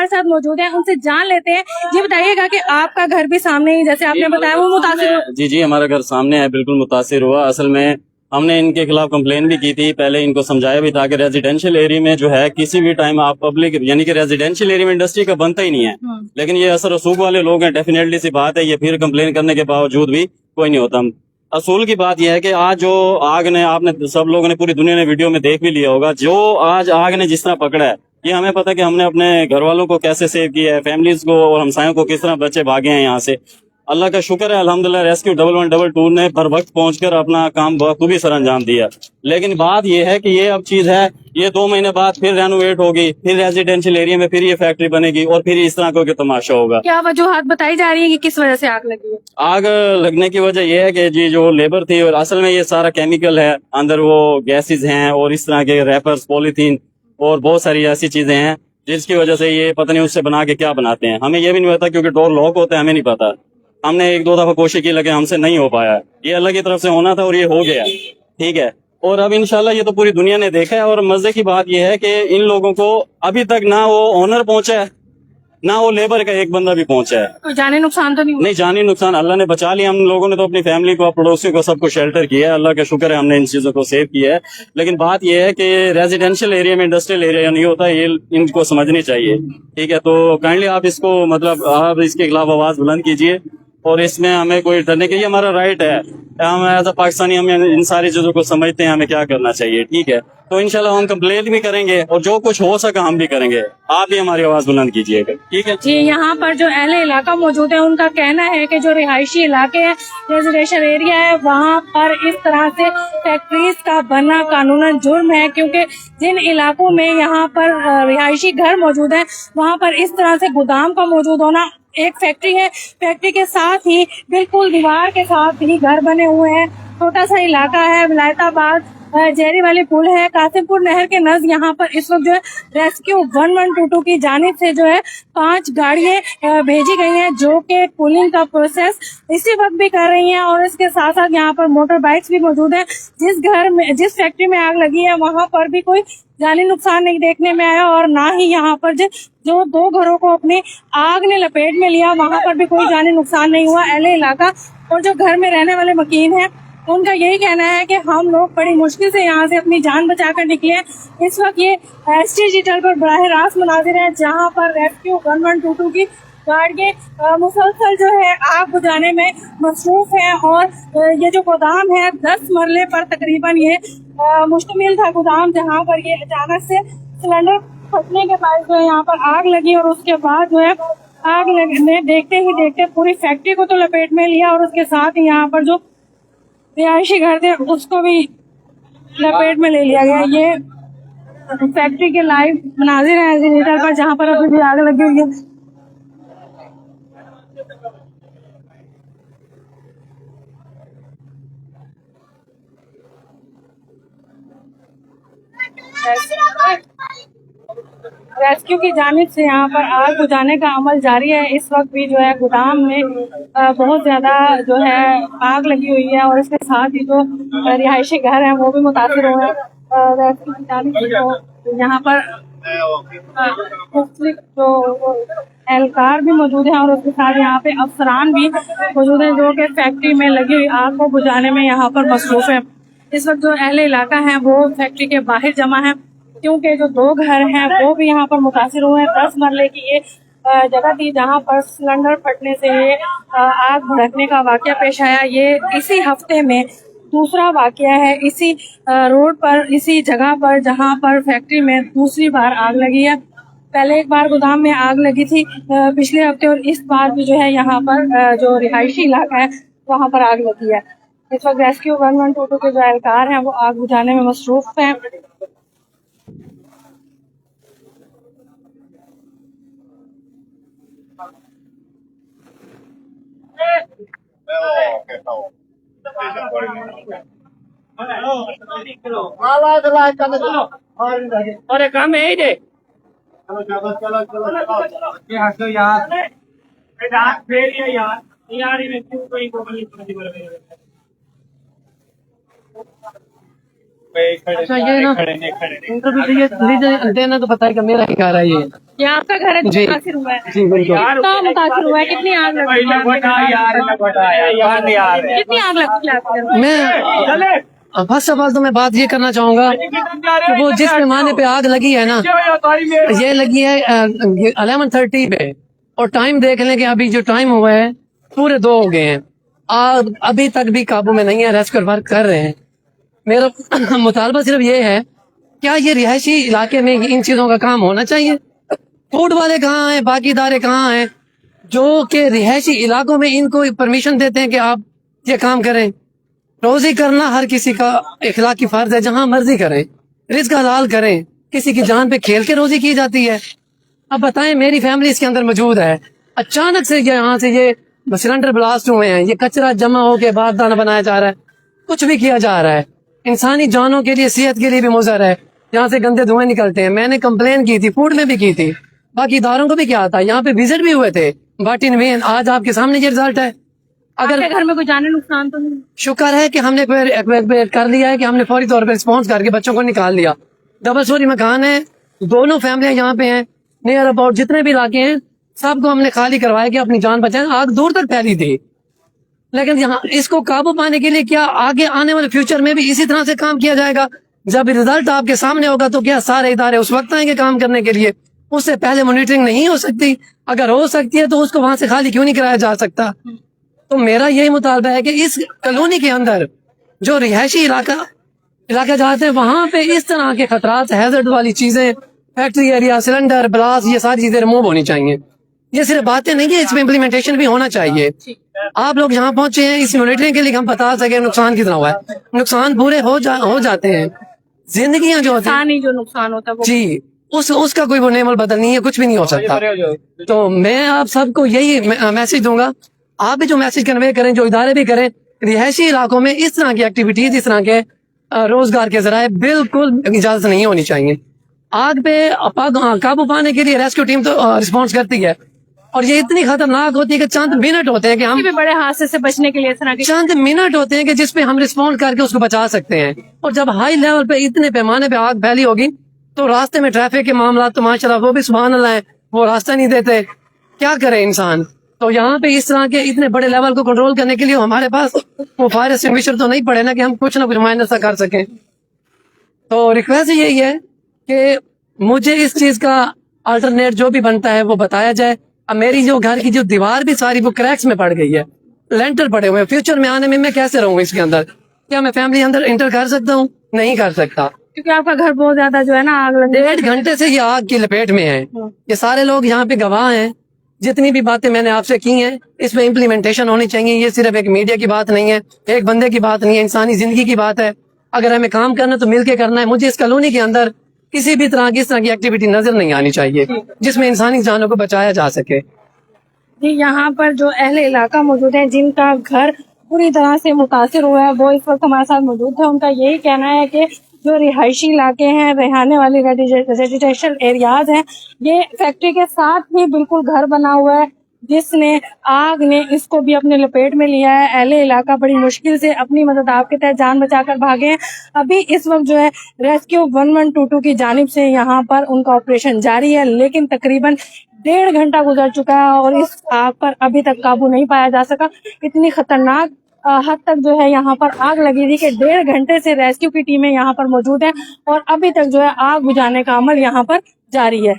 साथ मौजूद हैं, उनसे जान लेते हैं। जी बताइएगा कि आपका घर भी सामने ही जैसे आपने बताया वो मुतासिर हुआ? जी हमारा घर सामने है, बिल्कुल मुतासिर हुआ। असल में हमने इनके खिलाफ कंप्लेन भी की थी, पहले इनको समझाया भी था कि रेजिडेंशियल एरिया में जो है किसी भी टाइम आप पब्लिक यानी कि रेजिडेंशियल एरिया में इंडस्ट्री का बनता ही नहीं है, लेकिन ये असर रसूख वाले लोग हैं, डेफिनेटली सी बात है, ये फिर कंप्लेन करने के बावजूद भी कोई नहीं होता। असूल की बात यह है कि आज जो आग ने, आपने सब लोगों ने, पूरी दुनिया ने वीडियो में देख भी लिया होगा, जो आज आग ने जिस तरह पकड़ा है, ये हमें पता है कि हमने अपने घर वालों को कैसे सेव किया है, फैमिलीज को और हमसायों को किस तरह बच्चे भागे हैं यहाँ से। अल्लाह का शुक्र है, अल्हम्दुलिल्लाह रेस्क्यू 1112 ने बर वक्त पहुंचकर अपना काम बखूबी सर अंजाम दिया। लेकिन बात यह है कि ये अब चीज है, ये 2 महीने बाद फिर रेनोवेट होगी, फिर रेजिडेंशियल एरिया में फिर ये फैक्ट्री बनेगी और फिर इस तरह का तमाशा होगा। क्या वजूहत बताई जा रही है कि किस वजह से आग लगी है? आग लगने की वजह यह है कि जी जो लेबर थी, और असल में ये सारा केमिकल है, अंदर वो गैसेस हैं और इस तरह के रैपर्स, पॉलीथीन और बहुत सारी ऐसी चीजें हैं जिसकी वजह से ये पता नहीं उससे बना के क्या बनाते हैं, हमें ये भी नहीं पता, क्योंकि डोर लॉक होता है, हमें नहीं पता। हमने 1-2 दफा कोशिश की लेकिन हमसे नहीं हो पाया। ये अल्लाह की तरफ से होना था और ये हो गया, ठीक है। और अब इंशाल्लाह ये तो पूरी दुनिया ने देखा है। और मजे की बात ये है कि इन लोगों को अभी तक ना वो ओनर पहुंचा है, ना वो लेबर का एक बंदा भी पहुंचा है। कोई जानी नुकसान तो नहीं हुआ? नहीं, जानी नुकसान अल्लाह ने बचा लिया। हम लोगों ने तो अपनी फैमिली को, पड़ोसियों को, सबको शेल्टर किया है, अल्लाह का शुक्र है, हमने इन चीजों को सेव किया है। लेकिन बात यह है कि रेजिडेंशियल एरिया में इंडस्ट्रियल एरिया नहीं होता, ये इनको समझनी चाहिए, ठीक है। तो काइंडली आप इसको, मतलब आप इसके खिलाफ आवाज बुलंद कीजिए और इसमें हमें कोई डरने के, ये हमारा राइट है। हम एज अ पाकिस्तानी हम इन सारी चीजों को समझते हैं, हमें क्या करना चाहिए, ठीक है। तो इंशाल्लाह हम कंप्लेंट भी करेंगे और जो कुछ हो सका हम भी करेंगे। आप भी हमारी आवाज बुलंद कीजिएगा, ठीक है। जी, यहाँ पर जो अहले इलाका मौजूद है उनका कहना है कि जो रिहायशी इलाके हैं, रेजिडेंशियल एरिया है, वहाँ पर इस तरह से फैक्ट्रीज का बनना कानूनन जुर्म है, क्योंकि जिन इलाकों में यहाँ पर रिहायशी घर मौजूद है वहाँ पर इस तरह से गोदाम का मौजूद होना, एक फैक्ट्री है, फैक्ट्री के साथ ही बिल्कुल दीवार के साथ ही घर बने हुए हैं, छोटा सा इलाका है, विलायताबाद जेरी वाली पुल है, कासिमपुर नहर के नज़ यहाँ पर इस वक्त जो है रेस्क्यू 1122 की जानिब से जो है 5 गाड़ियां भेजी गई हैं, जो कि पुलिंग का प्रोसेस इसी वक्त भी कर रही हैं। और इसके साथ साथ यहाँ पर मोटर बाइक्स भी मौजूद हैं। जिस फैक्ट्री में आग लगी है वहाँ पर भी कोई जानी नुकसान नहीं देखने में आया, और ना ही यहाँ पर जो 2 घरों को अपनी आग ने लपेट में लिया वहाँ पर भी कोई जानी नुकसान नहीं हुआ। अहले इलाका और जो घर में रहने वाले मकीन हैं उनका यही कहना है कि हम लोग बड़ी मुश्किल से यहाँ से अपनी जान बचाकर निकले। इस वक्त ये ST डिजिटल पर बराह रास्त मुनाजिर है, जहाँ पर रेस्क्यू 1122 की गाड़ियाँ मुसलसल जो है आग बुझाने में मसरूफ है। और ये जो गोदाम है 10 मरले पर तकरीबन ये मुश्तमिल था गोदाम, जहाँ पर ये अचानक से सिलेंडर फटने के बाद जो है यहाँ पर आग लगी, और उसके बाद जो है आग लगने देखते ही देखते पूरी फैक्ट्री को तो लपेट में लिया, और उसके साथ ही यहाँ पर जो रिहायशी घर थे उसको भी लपेट में ले लिया गया। ये फैक्ट्री के लाइव मनाजिर हैं जनरेटर पर, जहाँ पर अभी भी आग लगी हुई है। रेस्क्यू की जानिब से यहाँ पर आग बुझाने का अमल जारी है। इस वक्त भी जो है गोदाम में बहुत ज्यादा जो है आग लगी हुई है, और इसके साथ ही जो रिहायशी घर हैं वो भी मुतासिर हुए हैं। रेस्क्यू की जानिब से तो यहाँ पर जो एहलकार भी मौजूद है, और उसके साथ यहाँ पे अफसरान भी मौजूद है जो कि फैक्ट्री में लगी हुई आग को बुझाने में यहाँ पर मसरूफ है। इस वक्त जो अहले इलाका है वो फैक्ट्री के बाहर जमा है, क्योंकि जो 2 घर हैं वो भी यहाँ पर मुतासिर हुए हैं। 10 मरले की ये जगह थी जहाँ पर सिलेंडर फटने से ये आग भड़कने का वाकया पेश आया। ये इसी हफ्ते में दूसरा वाकया है इसी रोड पर, इसी जगह पर, जहाँ पर फैक्ट्री में दूसरी बार आग लगी है। पहले एक बार गोदाम में आग लगी थी पिछले हफ्ते, और इस बार भी जो है यहाँ पर जो रिहायशी इलाका है वहाँ पर आग लगी है। इस वक्त रेस्क्यू 1122 के जो एहलकार हैं वो आग बुझाने में मसरूफ हैं। अरे काम है ये अच्छा ये ना इंटरव्यू देना तो पता है कि मेरा ही घर है ये आपका घर है जो जी। मुतासिर हुआ है? जी बिल्कुल। कितना मुतासिर हुआ है? कितनी आग लगी है आपके घर में? कितनी आग लगी है आपके घर में? मैं फर्स्ट ऑफ ऑल तो मैं बात ये करना चाहूंगा कि वो जिस पैमाने पे आग लगी है ना, ये लगी है 11:30 पे, और टाइम देख लें कि अभी जो टाइम हुआ है पूरे 2 हो गए हैं। आग अभी तक भी काबू में नहीं है, रेस्क्यू वर्क कर रहे हैं। मेरा मुतालबा सिर्फ ये है, क्या ये रिहायशी इलाके में इन चीजों का काम होना चाहिए? फूड वाले कहाँ हैं, बाकी इदारे कहाँ हैं जो कि रिहायशी इलाकों में इनको परमिशन देते हैं कि आप ये काम करें? रोजी करना हर किसी का इखलाकी फर्ज है, जहां मर्जी करें, रिस्क हलाल करें, किसी की जान पे खेल के रोजी की जाती है। अब बताएं, मेरी फैमिली इसके अंदर मौजूद है, अचानक से यहाँ से ये सिलेंडर ब्लास्ट हुए हैं, ये कचरा जमा होके बारदाना बनाया जा रहा है, कुछ भी किया जा रहा है, इंसानी जानों के लिए, सेहत के लिए भी मुज़र है, यहाँ से गंदे धुएं निकलते हैं। मैंने कंप्लेन की थी, फूड में भी की थी, बाकी इदारों को भी किया था, यहाँ पे विजिट भी हुए थे, बट इन वेन आज आपके सामने ये रिजल्ट है। अगर आपके घर में कोई जाने नुकसान तो नहीं? शुक्र है कि हमने कर लिया है कि हमने फौरी तौर पर रिस्पॉन्स करके बच्चों को निकाल लिया। डबल स्टोरी मकान है, दोनों फैमिलियां यहाँ पे हैं, नियर अबाउट जितने भी इलाके हैं सबको हमने खाली करवाया कि अपनी जान बचाएं। आग दूर तक फैली थी, लेकिन यहाँ इसको काबू पाने के लिए क्या आगे आने वाले फ्यूचर में भी इसी तरह से काम किया जाएगा? जब रिजल्ट आपके सामने होगा तो क्या सारे इदारे उस वक्त आएंगे काम करने के लिए? उससे पहले मॉनिटरिंग नहीं हो सकती? अगर हो सकती है तो उसको वहां से खाली क्यों नहीं कराया जा सकता? तो मेरा यही मुतालबा है कि इस कॉलोनी के अंदर जो रिहायशी इलाका जाते हैं वहां पे इस तरह के खतरात, हैजर्ड वाली चीजें, फैक्ट्री एरिया, सिलेंडर ब्लास्ट, ये सारी चीजें रिमूव होनी चाहिए। ये सिर्फ बातें नहीं है, इसमें इम्प्लीमेंटेशन भी होना चाहिए। आप लोग यहाँ पहुंचे हैं इस मॉनिटरिंग के लिए, हम बता सके नुकसान कितना हुआ है। नुकसान पूरे हो जाते हैं, जिंदगियां जो होती हैं, नुकसान ही जो नुकसान होता है वो जी उसका कोई वो नेमल बदल नहीं है, कुछ भी नहीं हो सकता। तो मैं आप सबको यही मैसेज दूंगा, आप भी जो मैसेज कन्वे करें, जो इदारे भी करें, रिहायशी इलाकों में इस तरह की एक्टिविटीज, इस तरह के रोजगार के जराए बिल्कुल इजाजत नहीं होनी चाहिए। आग पे काबू पाने के लिए रेस्क्यू टीम तो रिस्पॉन्स करती है, और ये इतनी खतरनाक होती है कि चंद मिनट होते हैं कि हम किसी भी बड़े हादसे से बचने के लिए इस तरह की चंद मिनट होते हैं कि जिसपे हम रिस्पॉन्ड करके उसको बचा सकते हैं। और जब हाई लेवल पे इतने पैमाने पे आग फैली होगी तो रास्ते में ट्रैफिक के मामला तो माशाल्लाह वो भी सुभान अल्लाह है, वो रास्ता नहीं देते, क्या करे इंसान? तो यहाँ पे इस तरह के इतने बड़े लेवल को कंट्रोल करने के लिए हमारे पास वो फायर एक्सटिंग्विशर तो नहीं पड़े ना कि हम कुछ ना कुछ माइनस कर सकें। तो रिक्वेस्ट यही है कि मुझे इस चीज का अल्टरनेट जो भी बनता है वो बताया जाए। अब मेरी जो घर की जो दीवार भी सारी वो क्रैक्स में पड़ गई है, लेंटर पड़े हुए हैं, फ्यूचर में आने में मैं कैसे रहूंगा इसके अंदर? क्या मैं फैमिली अंदर इंटर कर सकता हूँ? नहीं कर सकता, क्योंकि आपका घर बहुत ज्यादा जो है ना आग लग 1.5 घंटे से ये आग की लपेट में है। ये सारे लोग यहाँ पे गवाह हैं, जितनी भी बातें मैंने आपसे की हैं इसमें इम्प्लीमेंटेशन होनी चाहिए। ये सिर्फ एक मीडिया की बात नहीं है, एक बंदे की बात नहीं है, इंसानी जिंदगी की बात है। अगर हमें काम करना तो मिलके करना है। मुझे इस कॉलोनी के अंदर किसी भी तरह की इस तरह की एक्टिविटी नजर नहीं आनी चाहिए जिसमें इंसानी जानों को बचाया जा सके। जी, यहाँ पर जो अहले इलाका मौजूद है जिनका घर पूरी तरह से मुतासिर हुआ है, वो इस वक्त हमारे साथ मौजूद है। उनका यही कहना है कि जो रिहायशी इलाके हैं, रहने वाले रेजिडेंशियल एरियाज हैं, ये फैक्ट्री के साथ ही बिल्कुल घर बना हुआ है, जिसने आग ने इसको भी अपने लपेट में लिया है। अहले इलाका बड़ी मुश्किल से अपनी मदद आपके तहत जान बचाकर भागे हैं। अभी इस वक्त जो है रेस्क्यू 1122 की जानिब से यहाँ पर उनका ऑपरेशन जारी है, लेकिन तकरीबन 1.5 घंटा गुजर चुका है और इस आग पर अभी तक काबू नहीं पाया जा सका। इतनी खतरनाक हद तक जो है यहाँ पर आग लगी थी कि 1.5 घंटे से रेस्क्यू की टीमें यहाँ पर मौजूद हैं और अभी तक जो है आग बुझाने का अमल यहाँ पर जारी है।